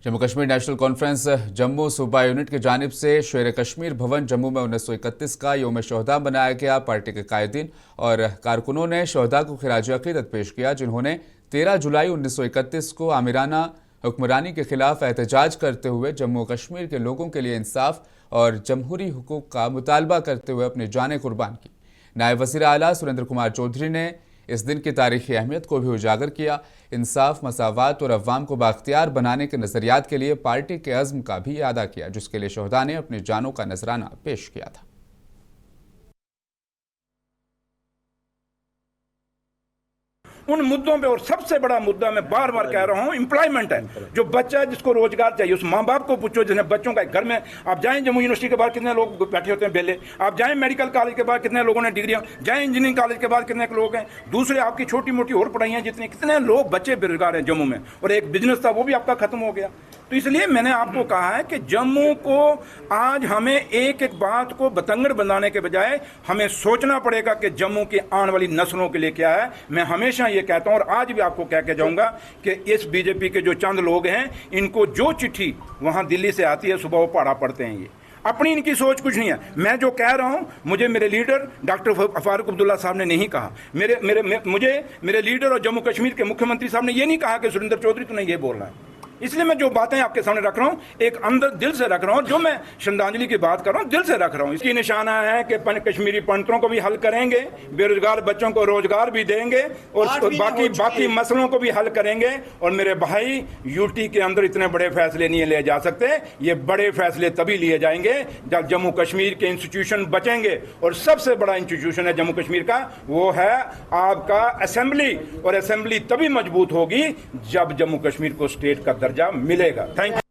Jammu Kashmir national conference Jammu सूबा unit की जानिब से शेर कश्मीर भवन जम्मू में 1931 का यौम शोहदा मनाया गया। पार्टी के कायदीन और कारकुनों ने शोहदा को खिराज अकीदत पेश किया, जिन्होंने 13 जुलाई 1931 को आमिराना हुक्मरानी के खिलाफ एहतजाज करते हुए जम्मू कश्मीर के लोगों के लिए इंसाफ और जमहूरी हुकूक का मुतालबा करते हुए अपनी जानें कुर्बान की। नायब वज़ीर आला सुरेंद्र कुमार चौधरी ने इस दिन की तारीखी अहमियत को भी उजागर किया। इंसाफ, मसावात और अवाम को बाख्तियार बनाने के नज़रियात के लिए पार्टी के अज़्म का भी अदा किया, जिसके लिए शोहदा ने अपनी जानों का नजराना पेश किया था। उन मुद्दों पे, और सबसे बड़ा मुद्दा मैं बार बार कह रहा हूं, एम्प्लॉयमेंट है। जो बच्चा है जिसको रोजगार चाहिए, उस माँ बाप को पूछो जिन्हें बच्चों का घर में, आप जाएं जम्मू यूनिवर्सिटी के बाहर कितने लोग बैठे होते हैं बेले, आप जाएं मेडिकल कॉलेज के बाहर कितने लोगों ने डिग्रियां, जाएं इंजीनियरिंग कॉलेज के बाहर कितने लोग हैं, दूसरे आपकी छोटी मोटी और पढ़ाइयां जितनी, कितने लोग बच्चे बेरोजगार हैं जम्मू में, और एक बिजनेस था वो भी आपका खत्म हो गया। तो इसलिए मैंने आपको कहा है कि जम्मू को आज हमें एक एक बात को बतंगड़ बनाने के बजाय हमें सोचना पड़ेगा कि जम्मू की आने वाली नस्लों के लिए क्या है। मैं हमेशा ये कहता हूं और आज भी आपको कह के जाऊंगा कि इस बीजेपी के जो चंद लोग हैं, इनको जो चिट्ठी वहां दिल्ली से आती है सुबह वो पढ़ा पढ़ते हैं। ये अपनी इनकी सोच कुछ नहीं है। मैं जो कह रहा हूं, मुझे मेरे लीडर डॉक्टर फारूक अब्दुल्ला साहब ने नहीं कहा, मुझे मेरे लीडर और जम्मू कश्मीर के मुख्यमंत्री साहब ने ये नहीं कहा कि सुरेंद्र चौधरी तूने ये बोलना है। इसलिए मैं जो बातें आपके सामने रख रहा हूं, एक अंदर दिल से रख रहा हूं। जो मैं श्रद्धांजलि की बात कर रहा हूं, दिल से रख रहा हूं। इसकी निशाना है कि कश्मीरी पंडितों को भी हल करेंगे, बेरोजगार बच्चों को रोजगार भी देंगे, और बाकी मसलों को भी हल करेंगे। और मेरे भाई, यूटी के अंदर इतने बड़े फैसले नहीं लिए जा सकते। ये बड़े फैसले तभी लिए जाएंगे जब जम्मू कश्मीर के इंस्टीट्यूशन बचेंगे। और सबसे बड़ा इंस्टीट्यूशन है जम्मू कश्मीर का, वो है आपका असेंबली। और असेंबली तभी मजबूत होगी जब जम्मू कश्मीर को स्टेट का दर्जा मिलेगा। Thank you.